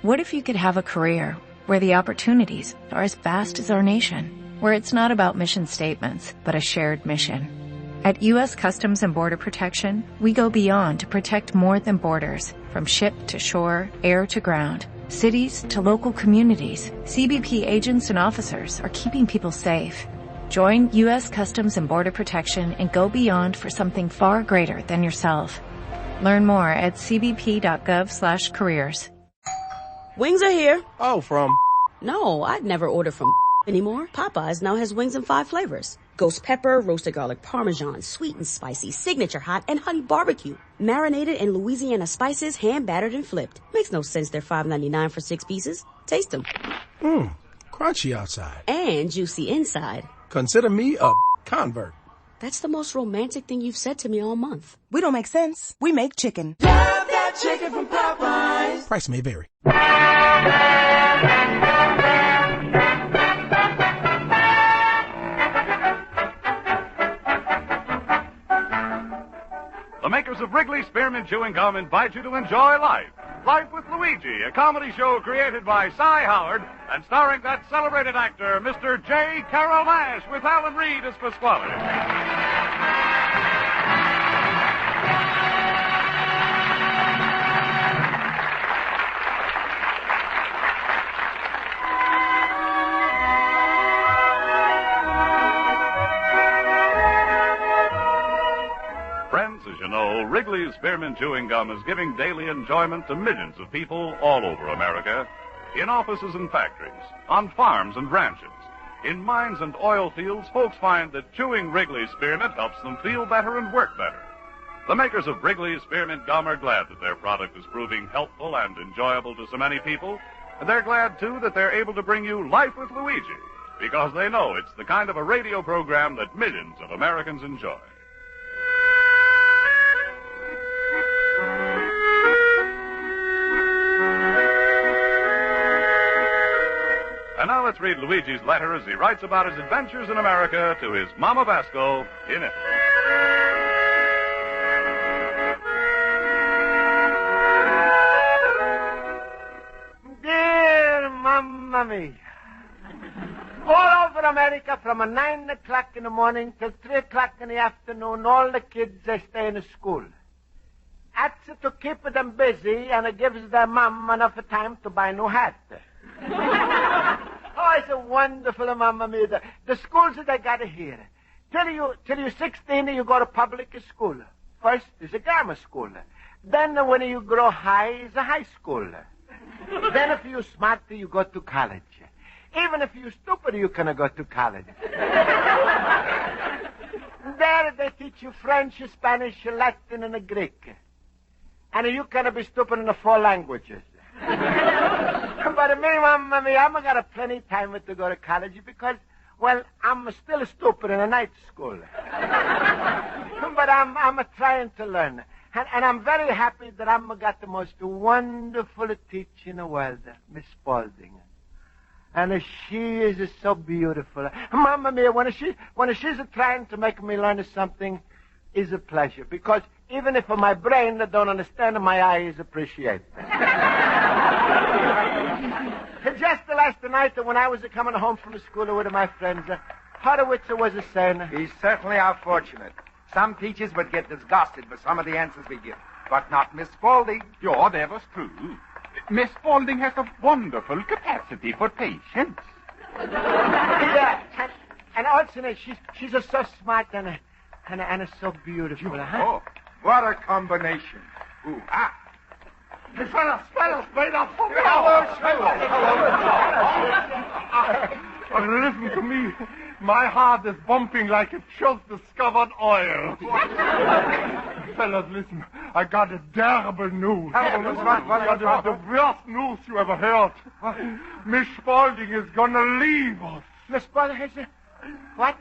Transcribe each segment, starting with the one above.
What if you could have a career where the opportunities are as vast as our nation, where it's not about mission statements, but a shared mission? At U.S. Customs and Border Protection, we go beyond to protect more than borders, from ship to shore, air to ground, cities to local communities. CBP agents and officers are keeping people safe. Join U.S. Customs and Border Protection and go beyond for something far greater than yourself. Learn more at cbp.gov/careers. Wings are here. Oh, from? No, I'd never order from anymore. Popeyes now has wings in 5 flavors. Ghost pepper, roasted garlic parmesan, sweet and spicy, signature hot, and honey barbecue. Marinated in Louisiana spices, hand battered and flipped. Makes no sense they're $5.99 for 6 pieces. Taste them. Crunchy outside. And juicy inside. Consider me a convert. That's the most romantic thing you've said to me all month. We don't make sense. We make chicken. Love that chicken from Popeyes. Price may vary. The makers of Wrigley Spearmint Chewing Gum invite you to enjoy life. Life with Luigi, a comedy show created by Cy Howard and starring that celebrated actor, Mr. J. Carroll Nash, with Alan Reed as Pasquale. As you know, Wrigley's Spearmint Chewing Gum is giving daily enjoyment to millions of people all over America, in offices and factories, on farms and ranches. In mines and oil fields, folks find that chewing Wrigley's Spearmint helps them feel better and work better. The makers of Wrigley's Spearmint Gum are glad that their product is proving helpful and enjoyable to so many people, and they're glad, too, that they're able to bring you Life with Luigi, because they know it's the kind of a radio program that millions of Americans enjoy. And now let's read Luigi's letter as he writes about his adventures in America to his Mama Basco in Italy. Dear Mamma Mia, all over America from 9 o'clock in the morning till 3 o'clock in the afternoon, all the kids, they stay in school. That's to keep them busy, and it gives their mom enough time to buy a new hat. Oh, it's a wonderful, Mamma Mia. The schools that I got here. Till you're 16, you go to public school. First is a grammar school. Then when you grow high, it's a high school. Then if you're smart, you go to college. Even if you're stupid, you can go to college. There they teach you French, Spanish, Latin, and Greek. And you can be stupid in the 4 languages. But me, Mamma Mia, I'm got plenty time to go to college because, well, I'm still stupid in a night school. But I'm trying to learn. And I'm very happy that I'm got the most wonderful teacher in the world, Miss Spaulding. And she is so beautiful. Mamma Mia, when she's trying to make me learn something, is a pleasure. Because even if my brain don't understand, my eyes appreciate. Just last night when I was coming home from school with my friends, Horowitz was saying... We certainly are fortunate. Some teachers would get disgusted with some of the answers we give. But not Miss Spaulding. Yeah, that was true. Miss Spaulding has a wonderful capacity for patience. Yeah, and also she's so smart and so beautiful. Oh, what a combination. Ooh, ah. Fellas, wait up. Listen to me. My heart is bumping like it just discovered oil. Fellas, listen. I got a terrible news. The worst news you ever heard. Miss Spaulding is gonna leave us. Miss Spaulding is... What?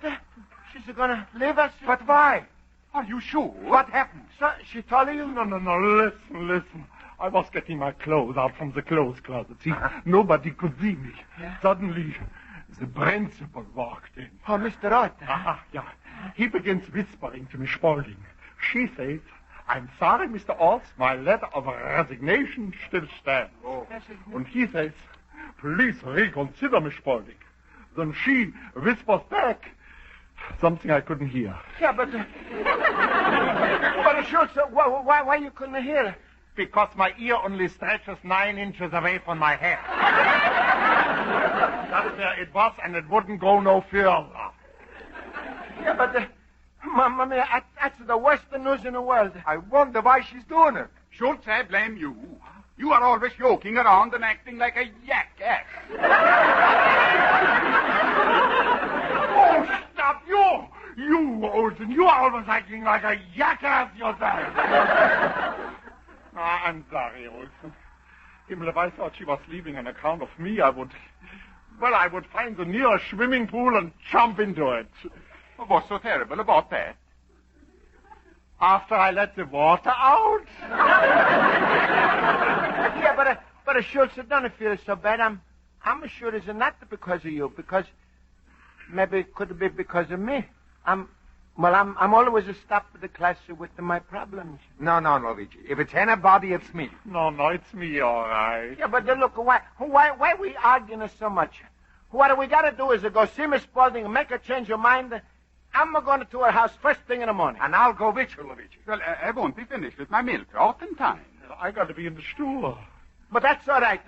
She's gonna leave us? But why? Are you sure? What happened? So, she told you? No, listen. I was getting my clothes out from the clothes closet. See, nobody could see me. Yeah. Suddenly, the principal walked in. Oh, Mr. Roth. Yeah. He begins whispering to Miss Spaulding. She says, I'm sorry, Mr. Alts, my letter of resignation still stands. Oh. And he says, please reconsider, Miss Spaulding. Then she whispers back something I couldn't hear. Yeah, but Schultz, why you couldn't hear? Because my ear only stretches 9 inches away from my head. That's where it was, and it wouldn't go no further. Yeah, but, Mamma mia, that's the worst news in the world. I wonder why she's doing it. Schultz, I blame you. You are always joking around and acting like a jackass. Oh, stop you! You, Olsen, you are always acting like a jackass yourself. I'm sorry, Olsen. Even if I thought she was leaving on account of me, I would find the nearest swimming pool and jump into it. What's so terrible about that? After I let the water out? Yeah, but Schultz, don't feel so bad. I'm sure it's not because of you, because maybe it could be because of me. I'm always a stop at the class with my problems. No, Luigi. If it's anybody, it's me. No, it's me, all right. Yeah, but look, why we arguing so much? What we got to do is to go see Miss Spaulding and make her change her mind. I'm going to her house first thing in the morning. And I'll go with you, Luigi. Well, I won't be finished with my milk out in time. I got to be in the store. But that's all right.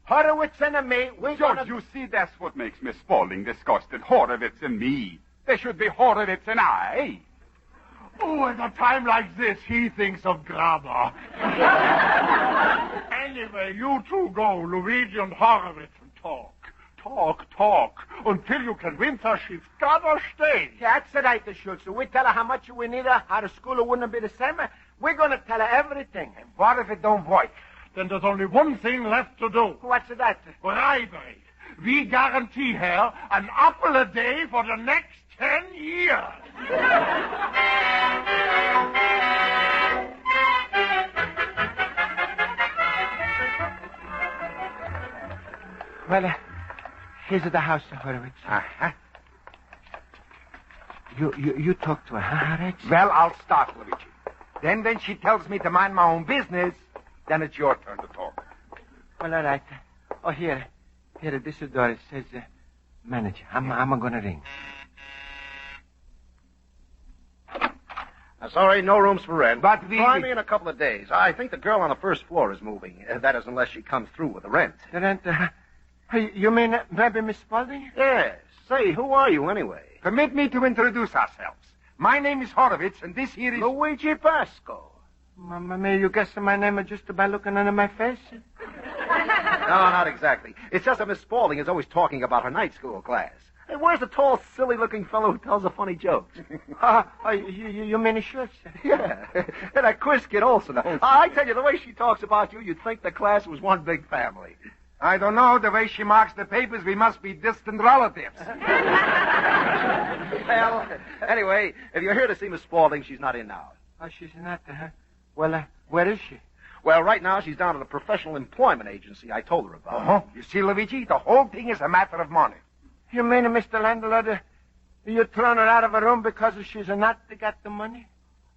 Horowitz and me, we're George, you see, that's what makes Miss Spaulding disgusted. Horowitz and me. There should be Horowitz and I. Oh, at a time like this, he thinks of grammar. Anyway, you two go, Luigi and Horowitz, and talk, until you convince her she's gotta stay. Yeah, that's right, Schultz. We tell her how much we need her, how the school wouldn't be the same. We're going to tell her everything. And what if it don't work? Then there's only one thing left to do. What's that? Bribery. We guarantee her an apple a day for the next 10 years. Well, here's the house, Horowitz. Uh-huh. You talk to her, huh, Horowitz? Well, I'll start, Luigi. Then when she tells me to mind my own business, then it's your turn to talk. Well, all right. Oh, here, this is door. It says, manager. I'm going to ring. Sorry, no rooms for rent. But try me in a couple of days. I think the girl on the first floor is moving. That is, unless she comes through with the rent. The rent? You mean maybe Miss Spaulding? Yes. Say, who are you anyway? Permit me to introduce ourselves. My name is Horowitz, and this here is... Luigi Basco. Mamma mia, you guessed my name just by looking under my face? No, not exactly. It's just that Miss Spaulding is always talking about her night school class. Hey, where's the tall, silly-looking fellow who tells the funny jokes? You mean Schultz? Yeah. And that quiz kid Olsen. I tell you, the way she talks about you, you'd think the class was one big family. I don't know. The way she marks the papers, we must be distant relatives. Well, anyway, if you're here to see Miss Spaulding, she's not in now. Oh, she's not, Well, where is she? Well, right now she's down at a professional employment agency I told her about. Uh-huh. You see, Luigi, the whole thing is a matter of money. You mean, Mr. Landlord, you thrown her out of a room because she's not got the money?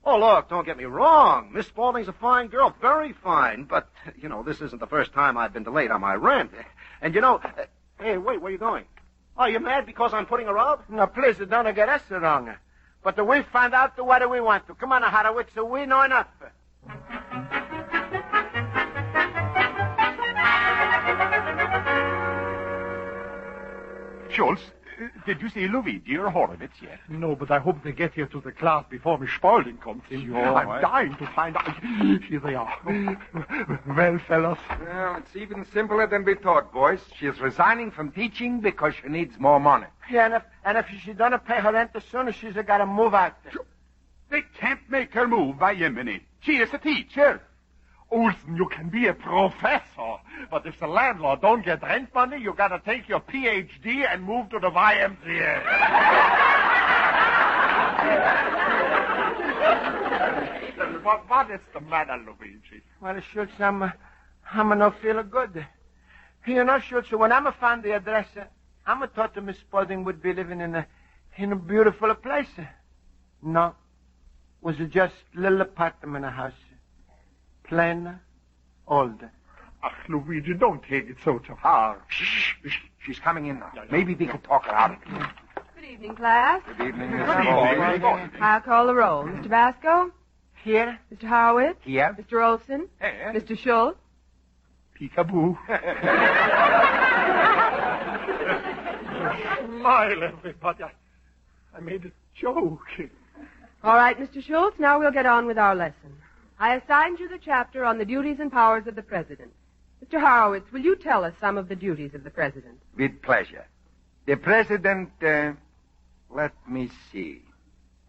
Oh, look, don't get me wrong. Miss Spaulding's a fine girl, very fine. But, this isn't the first time I've been delayed on my rent. And, hey, wait, where are you going? Oh, you mad because I'm putting her out? No, please, don't get us wrong. But we find out what we want to. Come on, Horowitz, we know enough. Schultz, did you see Luigi or Horowitz yet? No, but I hope they get here to the class before Miss Spaulding comes in. Sure. I'm dying to find out. Here they are. Well, fellas. Well, it's even simpler than we thought, boys. She's resigning from teaching because she needs more money. Yeah, and if she doesn't pay her rent as soon as she's got to move out. They can't make her move by Yemeni. She is a teacher. Olsen, you can be a professor, but if the landlord don't get rent money, you gotta take your Ph.D. and move to the YMCA. What is the matter, Luigi? Well, Schultz, I'm not feeling good. Schultz, when I found the address, I thought Miss Spaulding would be living in a beautiful place. No. was just a little apartment house. Plain, old. Ach, Luigi, don't take it so to heart. Shh. She's coming in now. Maybe we can talk her out of it. Good evening, class. Good evening, Miss Spaulding. I'll call the roll. Mr. Basco? Here. Mr. Horowitz? Here. Mr. Olson? Here. Mr. Schultz? Peekaboo. Smile, everybody. I made a joke. All right, Mr. Schultz, now we'll get on with our lesson. I assigned you the chapter on the duties and powers of the President. Mr. Horowitz, will you tell us some of the duties of the President? With pleasure. The President, let me see.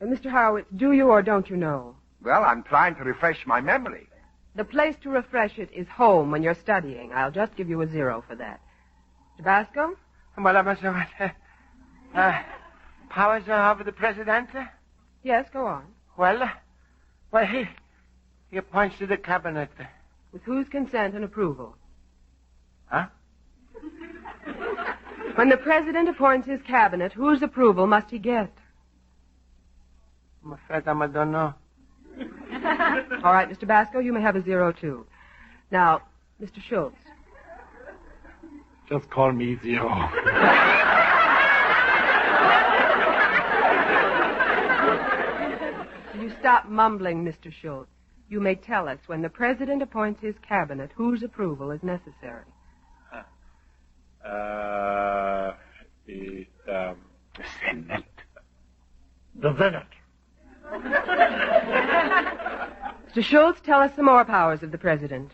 Mr. Horowitz, do you or don't you know? Well, I'm trying to refresh my memory. The place to refresh it is home when you're studying. I'll just give you a 0 for that. Mr. Basco? Well, powers of the President? Yes, go on. Well, he appoints to the cabinet. With whose consent and approval? Huh? When the President appoints his cabinet, whose approval must he get? I'm afraid I don't know. All right, Mr. Basco, you may have a 0, too. Now, Mr. Schultz. Just call me 0. You stop mumbling, Mr. Schultz. You may tell us when the President appoints his cabinet, whose approval is necessary. The Senate. The Senate. Mr. Schultz, tell us some more powers of the President.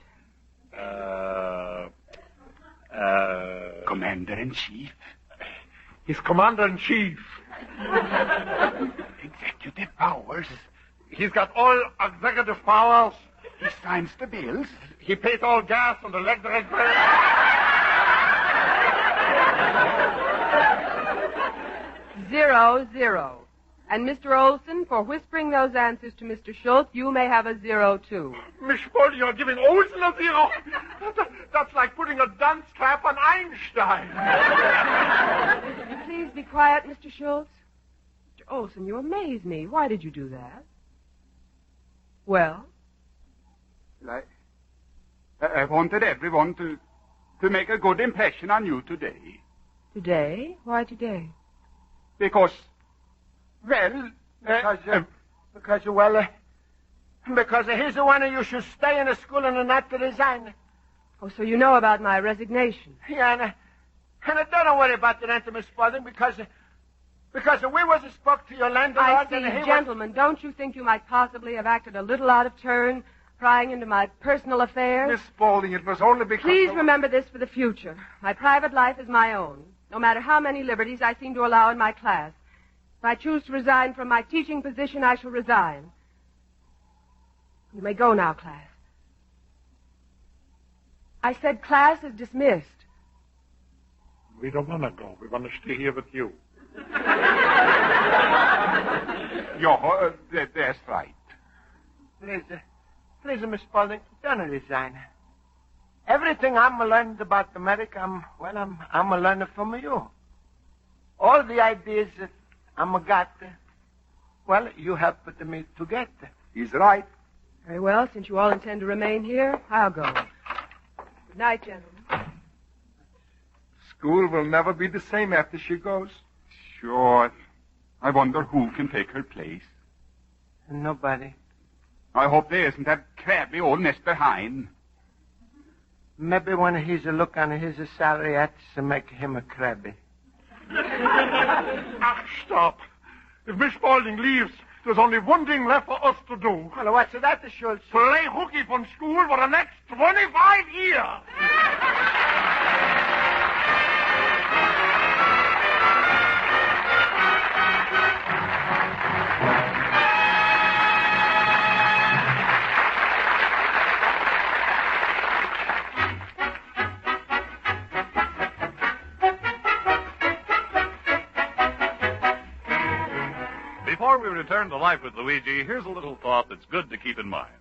Commander-in-Chief. He's Commander-in-Chief. Executive powers. He's got all executive powers. He signs the bills. He pays all gas and electric bills. 0, 0. And Mr. Olson, for whispering those answers to Mr. Schultz, you may have a 0, too. Miss Spaulding, you're giving Olson a 0. That's like putting a dunce cap on Einstein. Would you please be quiet, Mr. Schultz? Mr. Olson, you amaze me. Why did you do that? Well? I wanted everyone to make a good impression on you today. Today? Why today? Because, well... Because he's the one who you should stay in the school and not to resign. Oh, so you know about my resignation. Yeah, and don't worry about the answer, Miss Spaulding, because we was spoke to your landlord... I see, gentlemen, don't you think you might possibly have acted a little out of turn, prying into my personal affairs? Miss Spaulding, it was only because... Please remember this for the future. My private life is my own, no matter how many liberties I seem to allow in my class. If I choose to resign from my teaching position, I shall resign. You may go now, class. I said class is dismissed. We don't want to go. We want to stay here with you. That's right. Please, Miss Spaulding, don't resign. Everything I'm learned about America, I'm learning from you. All the ideas that I'm got, you helped me to get. He's right. Very well, since you all intend to remain here, I'll go. Good night, gentlemen. School will never be the same after she goes. Sure. I wonder who can take her place. Nobody. I hope there isn't that crabby old Mr. Hine. Maybe when he's a look on his salary, that's to make him a crabby. Stop. If Miss Spaulding leaves, there's only one thing left for us to do. Well, what's that, Schultz? Play hooky from school for the next 25 years. Before we return to life with Luigi, here's a little thought that's good to keep in mind.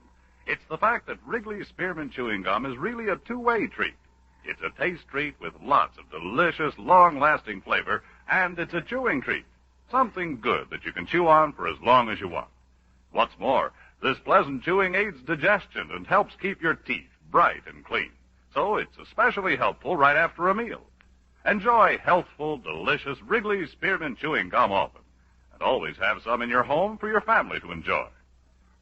It's the fact that Wrigley's Spearmint Chewing Gum is really a two-way treat. It's a taste treat with lots of delicious, long-lasting flavor, and it's a chewing treat. Something good that you can chew on for as long as you want. What's more, this pleasant chewing aids digestion and helps keep your teeth bright and clean. So it's especially helpful right after a meal. Enjoy healthful, delicious Wrigley's Spearmint Chewing Gum often. And always have some in your home for your family to enjoy.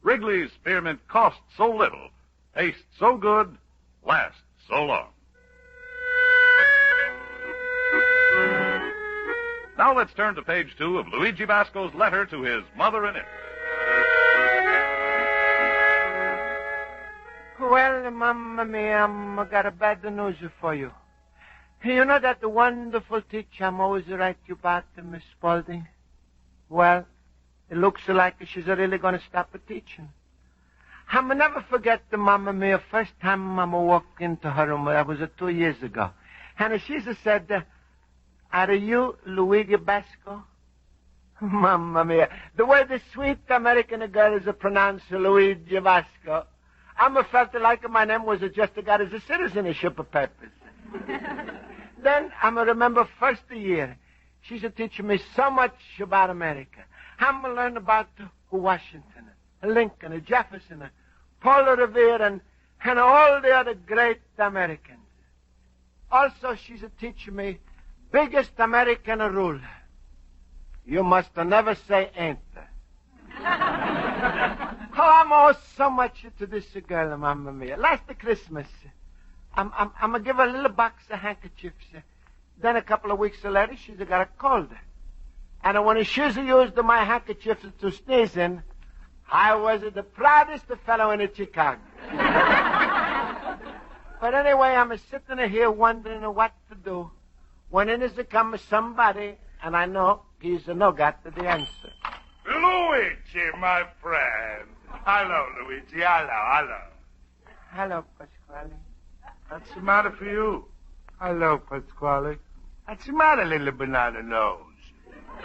Wrigley's Spearmint costs so little, tastes so good, lasts so long. Now let's turn to page 2 of Luigi Basco's letter to his mother-in-law. Well, Mamma mia, I've got a bad news for you. You know that wonderful teacher I'm always write you about, Miss Spaulding? Well, it looks like she's really going to stop teaching. I'll never forget the Mamma mia first time I walked into her room. That was 2 years ago. And she said, are you Luigi Basco? Mamma mia, the way the sweet American girl is pronounced Luigi Basco. I felt like my name was just got as a citizenship papers. Then I remember first year, she's teaching me so much about America. I'm learn about Washington, Lincoln, Jefferson, Paul Revere, and all the other great Americans. Also, she's teaching me biggest American rule. You must never say ain't. Oh, I'm owe so much to this girl, Mamma mia. Last Christmas, I'm going to give her a little box of handkerchiefs. Then a couple of weeks later, she's got a cold. And when she's used my handkerchiefs to sneeze in, I was the proudest fellow in Chicago. But anyway, I'm sitting here wondering what to do. When in is come somebody, and I know he's no got the answer. Luigi, my friend. Hello, Luigi. Hello. Hello, Pasquale. What's the matter for you? Hello, Pasquale. What's the matter, little banana nose?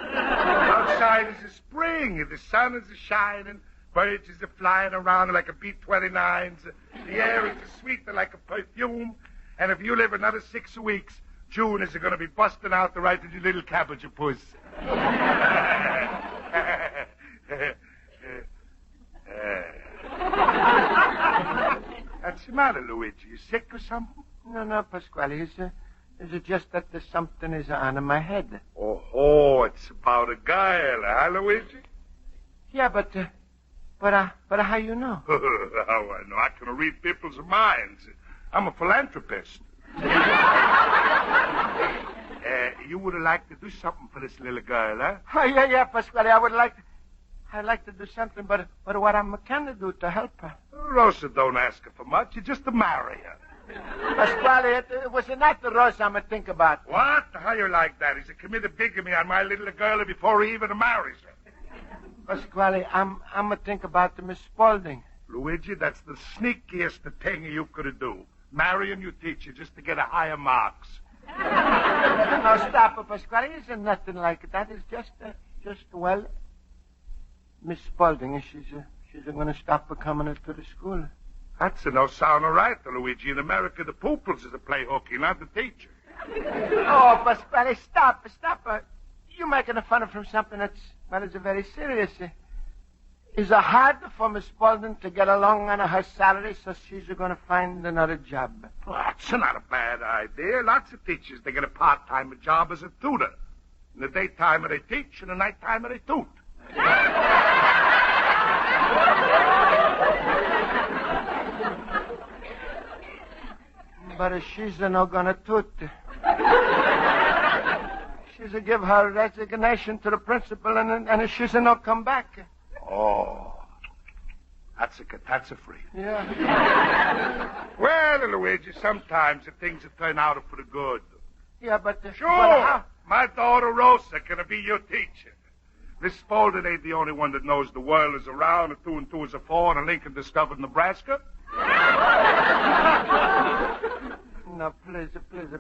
Outside is spring. The sun is shining. Birds is flying around like B-29s. The air is sweet like a perfume. And if you live another 6 weeks, June is going to be busting out the right of your little cabbage puss. What's the matter, Luigi? You sick or something? No, Pasquale. It's just that there's something is on my head. Oh, it's about a girl, huh, Luigi? Yeah, but how you know? How I know? I can read people's minds. I'm a philanthropist. You would like to do something for this little girl, huh? Oh, yeah, Pasquale. I'd like to do something, but what I can do to help her? Rosa don't ask her for much. You just to marry her. Pasquale, it was not the Rosa I'm think about. What? How you like that? He's committed bigamy on my little girl before he even marries her. Pasquale, I'm think about the Miss Spaulding. Luigi, that's the sneakiest thing you could do. Marrying your teacher just to get a higher marks. No, stop it, Pasquale. It isn't nothing like that. It's just well, Miss Spaulding, she's going to stop coming to the school. That's no sound all right, Luigi. In America, the pupils is a play hooky, not the teacher. Oh, Pasquale, stop. You're making fun of from something that's very serious. Is it hard for Miss Spaulding to get along on her salary, so she's going to find another job? Well, that's not a bad idea. Lots of teachers, they get a part-time job as a tutor. In the daytime, they teach, and the nighttime, they toot. But she's not going to toot. She's to give her resignation to the principal, and she's not come back. Oh, that's a catastrophe. Yeah. Well, Luigi, sometimes the things turn out for the good. Yeah, but... Sure. But how? My daughter Rosa can be your teacher. Miss Spaulding ain't the only one that knows the world is around, and 2 and 2 is 4, and Lincoln discovered Nebraska. No, please,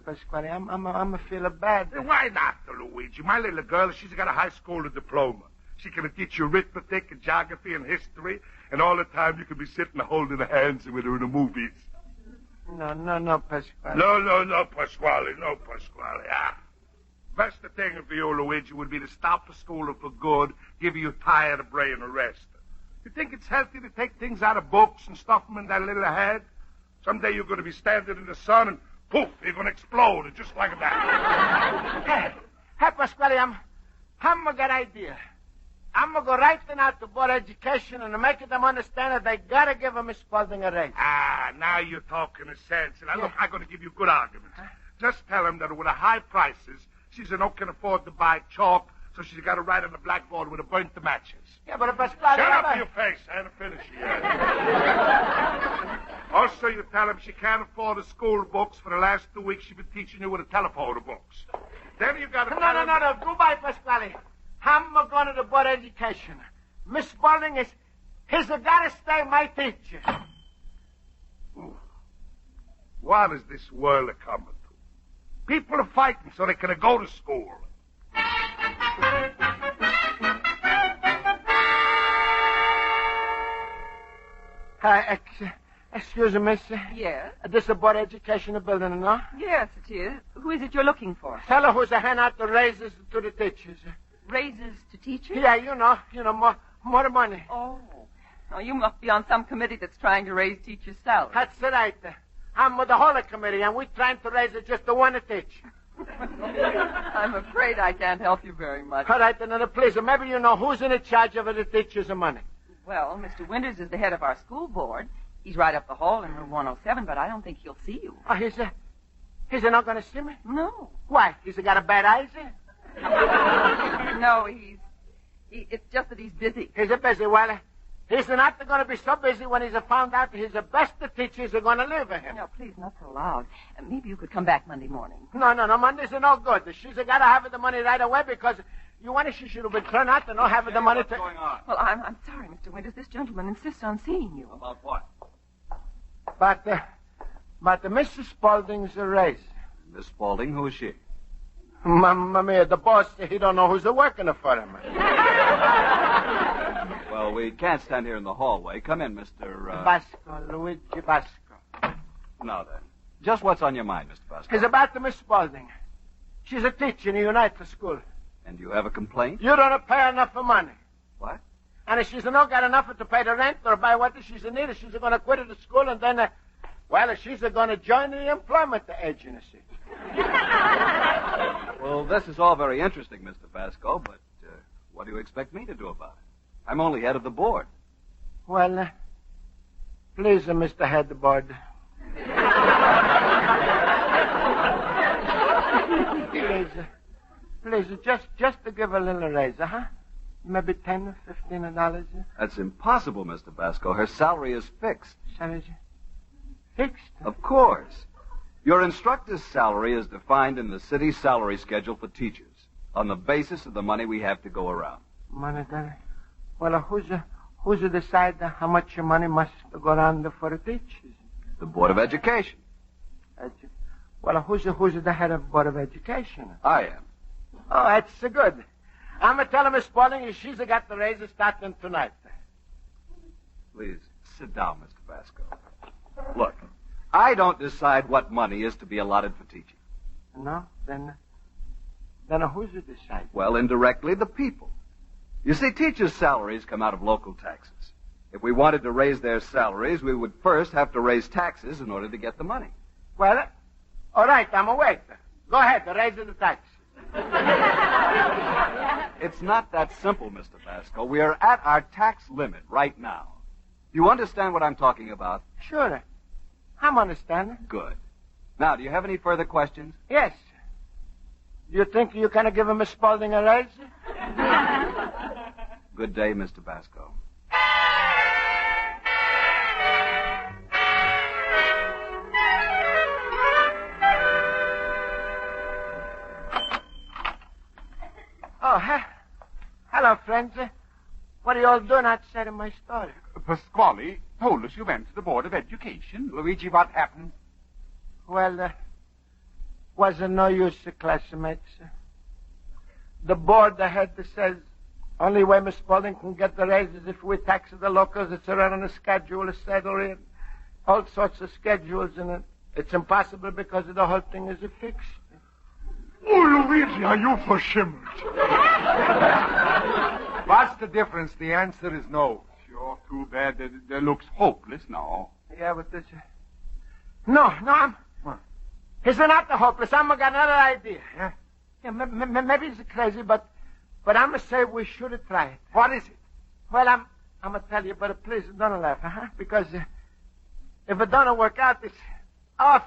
Pasquale. I'm feel bad. Why not, Luigi? My little girl, she's got a high school diploma. She can teach you arithmetic and geography and history, and all the time you can be sitting holding hands with her in the movies. No, Pasquale. No, Pasquale. Best thing for you, Luigi, would be to stop the school for good, give you tired brain a rest. You think it's healthy to take things out of books and stuff them in that little head? Someday you're going to be standing in the sun and poof, you're going to explode just like that. Hey, Pasquale, I'm a good idea. I'm going to go right then out to Board of Education and make them understand that they got to give Miss Spaulding a raise. Ah, now you're talking sense. Now, look, I'm going to give you good arguments. Just tell them that with the high prices, she's not can afford to buy chalk, so she's got to write on the blackboard with a burnt the matches. Yeah, but Pasquale... Shut up your face. I haven't finished yet. Also, you tell him she can't afford the school books for the last 2 weeks she's been teaching you with the telephone books. Then you got to... No. Goodbye, Pasquale. I'm going to the Board of Education. Miss Spaulding he's got to stay my teacher. What is this world coming to? People are fighting so they can go to school. Excuse me, miss. Yes? This is the Board of Education building, no? Yes, it is. Who is it you're looking for? Fellow who's hand out the raises to the teachers. Raises to teachers? Yeah, you know, more money. Oh, you must be on some committee that's trying to raise teachers' salaries. That's right. I'm with the whole committee, and we're trying to raise it just the one teacher. I'm afraid I can't help you very much. All right, then, please, maybe you know who's in charge of the teachers' money. Well, Mr. Winters is the head of our school board. He's right up the hall in room 107, but I don't think he'll see you. Oh, he's not going to see me? No. Why? He's got a bad eyes? No, it's just that he's busy. He's busy. Well, he's not going to be so busy when he's found out his best teachers are going to leave him. No, please, not so loud. Maybe you could come back Monday morning. No. Mondays are no good. She's got to have the money right away because she should have been turned out to not have the money. What's going on? Well, I'm sorry, Mr. Winters. This gentleman insists on seeing you. About what? But Mrs. Spaulding's a raise. Miss Spaulding, who is she? Mamma mia, the boss, he don't know who's working for him. Well, we can't stand here in the hallway. Come in, Mr. Basco, Luigi Basco. Now then, just what's on your mind, Mr. Basco? It's about the Miss Spaulding. She's a teacher in the United School. And you have a complaint? You don't pay enough for money. What? And if she's not got enough to pay the rent or buy what she's in need, she's going to quit the school and then, she's going to join the employment agency. Well, this is all very interesting, Mr. Basco, but what do you expect me to do about it? I'm only head of the board. Well, please, Mr. Head Board. Please, just to give a little raise, huh? Maybe $10 or $15. That's impossible, Mr. Basco. Her salary is fixed. Salary fixed? Of course. Your instructor's salary is defined in the city salary schedule for teachers on the basis of the money we have to go around. Money, well, who's decide how much money must go around for the teachers? The Board of Education. Well, who's the head of Board of Education? I am. Oh, that's good. I'm going to tell Miss Spaulding she's got the raises starting tonight. Please, sit down, Mr. Basco. Look, I don't decide what money is to be allotted for teaching. No? Then who's to decide? Well, indirectly, the people. You see, teachers' salaries come out of local taxes. If we wanted to raise their salaries, we would first have to raise taxes in order to get the money. Well, all right, I'm awake. Go ahead, raise the tax. It's not that simple, Mr. Basco. We are at our tax limit right now. Do you understand what I'm talking about? Sure. I'm understanding. Good. Now, do you have any further questions? Yes. Do you think you can give Miss Spaulding a raise? Good day, Mr. Basco. Oh, hello, friends. What are you all doing outside of my store? Pasquale told us you went to the Board of Education. Luigi, what happened? Well, wasn't no use, classmates. The board, the head says, only way Miss Spaulding can get the raise is if we tax the locals. It's around a schedule, a salary, all sorts of schedules, and it's impossible because the whole thing is fixed. Oh, Luigi, are you verschimmelt? What's the difference? The answer is no. Sure, too bad. That looks hopeless now. Yeah, but this... No, I'm... What? It's not the hopeless. I'm got another idea. Yeah, maybe it's crazy, but I'm going to say we should try it. What is it? Well, I'm going to tell you, but please don't laugh, Because if it don't work out, it's off.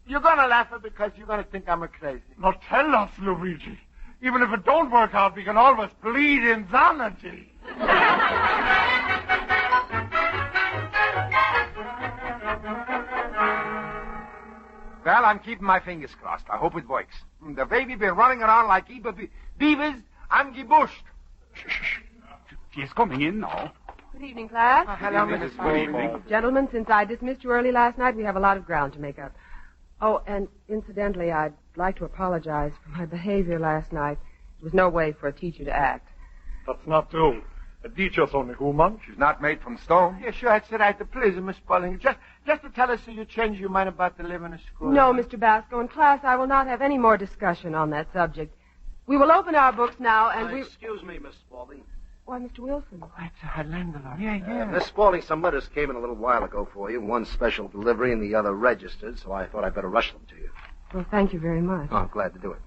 You're going to laugh because you're going to think I'm crazy. Now tell us, Luigi. Even if it don't work out, we can always plead insanity. Well, I'm keeping my fingers crossed. I hope it works. The way we've been running around like beavers, I'm gebushed. She's coming in now. Good evening, class. Hello, Mrs. Spaulding. Gentlemen, since I dismissed you early last night, we have a lot of ground to make up. Oh, and incidentally, I'd like to apologize for my behavior last night. It was no way for a teacher to act. That's not true. A teacher's only human. She's not made from stone. Yeah, sure, that's right. Please, Miss Spaulding. Just to tell us so you changed your mind about the living in school. No, Mr. Basco. In class, I will not have any more discussion on that subject. We will open our books now, and Excuse me, Miss Spaulding. Why, Mr. Wilson? It's a landlord. Yeah. Miss Spaulding, some letters came in a little while ago for you. One special delivery and the other registered, so I thought I'd better rush them to you. Well, thank you very much. Oh, I'm glad to do it.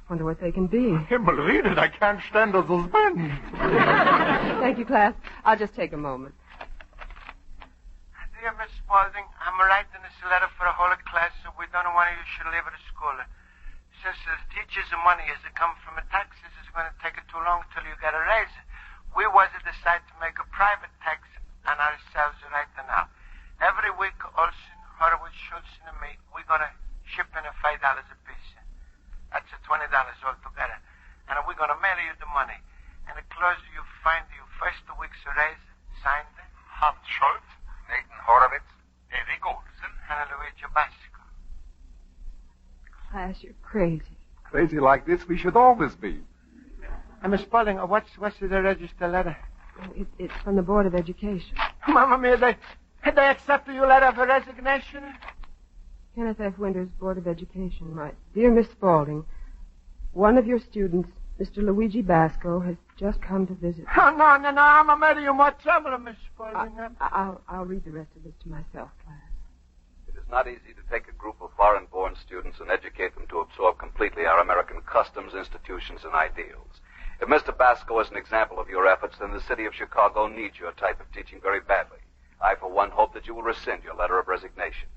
Wonder what they can be. Himmel, read it. I can't stand the suspense. Thank you, class. I'll just take a moment. Dear Miss Spaulding, I'm writing this letter for the whole class, so we don't want you should leave the school. Since the teachers' money is to come from the taxes, it's going to take it too long till you get a raise. We was to decide to make a private tax on ourselves right now. Every week, Olson, Horowitz, Schultz, and me, we're going to ship in $5 a piece. That's $20 altogether. And we're going to mail you the money. And the closer you find your first week's raise, signed Hans Schultz, Nathan Horowitz, Eric Olson, and Luigi Basco. Class, you're crazy. Crazy like this, we should always be. Miss Spaulding, what's the register letter? It's from the Board of Education. Mamma mia, they accepted your letter of resignation? Kenneth F. Winters, Board of Education. My dear Miss Spaulding, one of your students, Mr. Luigi Basco, has just come to visit. Oh, no, I'm making you more trouble, Miss Spaulding. I'll read the rest of this to myself, class. It is not easy to take a group of foreign-born students and educate them to absorb completely our American customs, institutions, and ideals. If Mr. Basco is an example of your efforts, then the city of Chicago needs your type of teaching very badly. I, for one, hope that you will rescind your letter of resignation.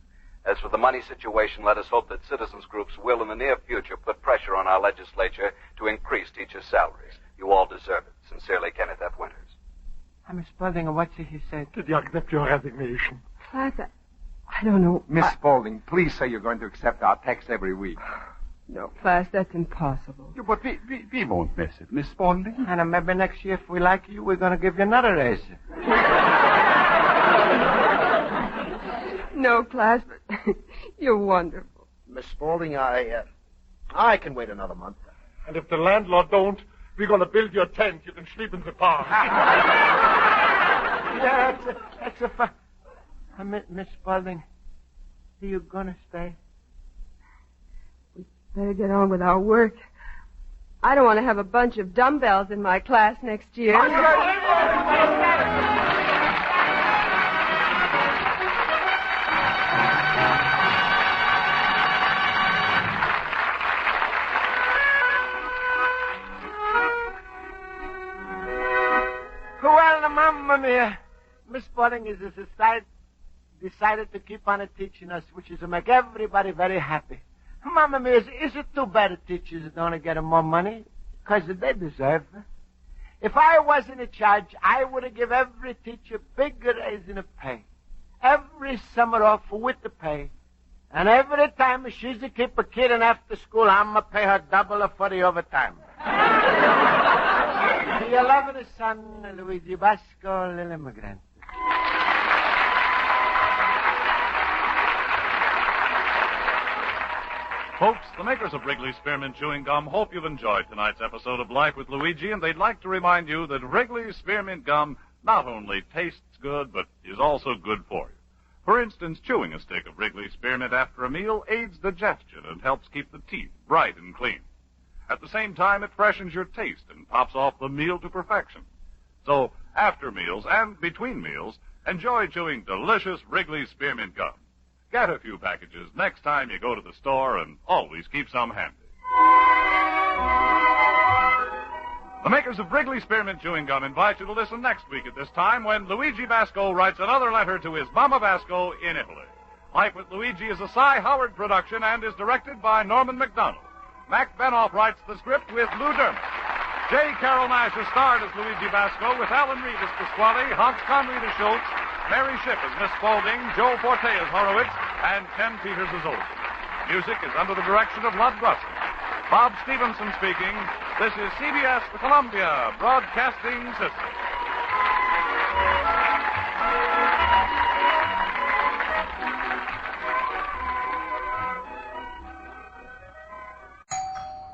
As for the money situation, let us hope that citizens groups will, in the near future, put pressure on our legislature to increase teachers' salaries. You all deserve it. Sincerely, Kenneth F. Winters. Miss Spaulding, what's he said? Did you accept your resignation? Class, I don't know. Miss Spaulding, please say you're going to accept our tax every week. No, class, that's impossible. Yeah, but we won't miss it, Miss Spaulding. And maybe next year, if we like you, we're going to give you another raise. No, class, but you're wonderful. Miss Spaulding, I can wait another month. And if the landlord don't, we're going to build your tent. You can sleep in the park. Yeah, that's a fun. Miss Spaulding, are you going to stay? We better get on with our work. I don't want to have a bunch of dumbbells in my class next year. Well, Mamma mia, Miss Spaulding is decided to keep on teaching us, which is to make everybody very happy. Mamma mia, is it too bad that teachers don't get more money? Because they deserve it. If I was in charge, I would give every teacher bigger raise in the pay. Every summer off with the pay. And every time she's to keep a kid in after school, I'm going to pay her double for the overtime. Your loving son, Luigi Basco, little immigrant. Folks, the makers of Wrigley Spearmint Chewing Gum hope you've enjoyed tonight's episode of Life with Luigi, and they'd like to remind you that Wrigley Spearmint Gum not only tastes good, but is also good for you. For instance, chewing a stick of Wrigley Spearmint after a meal aids digestion and helps keep the teeth bright and clean. At the same time, it freshens your taste and tops off the meal to perfection. So, After meals and between meals, enjoy chewing delicious Wrigley Spearmint Gum. Get a few packages next time you go to the store and always keep some handy. The makers of Wrigley Spearmint Chewing Gum invite you to listen next week at this time when Luigi Basco writes another letter to his Mama Basco in Italy. Life with Luigi is a Cy Howard production and is directed by Norman McDonald. Mac Benoff writes the script with Lou Dermott. J. Carol Nash is starred as Luigi Basco with Alan Reed as Pasquale, Hans Conried as Schultz, Mary Shipp as Miss Spaulding, Joe Forte as Horowitz, and Ken Peters as Olson. Music is under the direction of Lud Russell. Bob Stevenson speaking. This is CBS, the Columbia Broadcasting System.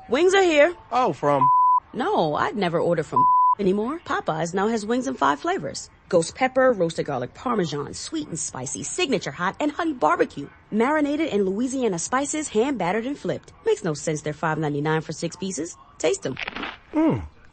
Wings are here. Oh, from... No, I'd never order from anymore. Popeyes now has wings in 5 flavors. Ghost pepper, roasted garlic parmesan, sweet and spicy, signature hot, and honey barbecue. Marinated in Louisiana spices, hand battered and flipped. Makes no sense they're $5.99 for 6 pieces. Taste them.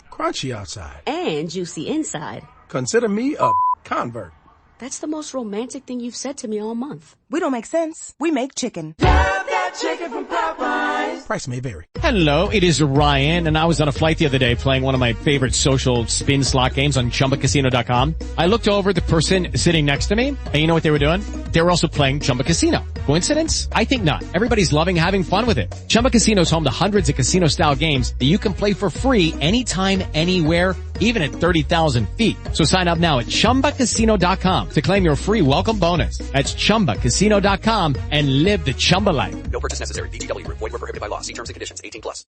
Crunchy outside. And juicy inside. Consider me a convert. That's the most romantic thing you've said to me all month. We don't make sense. We make chicken. Love that chicken from Popeyes. Price may vary. Hello, it is Ryan, and I was on a flight the other day playing one of my favorite social spin slot games on ChumbaCasino.com. I looked over at the person sitting next to me, and you know what they were doing? They were also playing Chumba Casino. Coincidence? I think not. Everybody's loving having fun with it. Chumba Casino is home to hundreds of casino-style games that you can play for free anytime, anywhere, even at 30,000 feet. So sign up now at ChumbaCasino.com to claim your free welcome bonus. That's ChumbaCasino.com and live the Chumba life. No purchase necessary. VGW. Void where prohibited by law. See terms and conditions. 18+.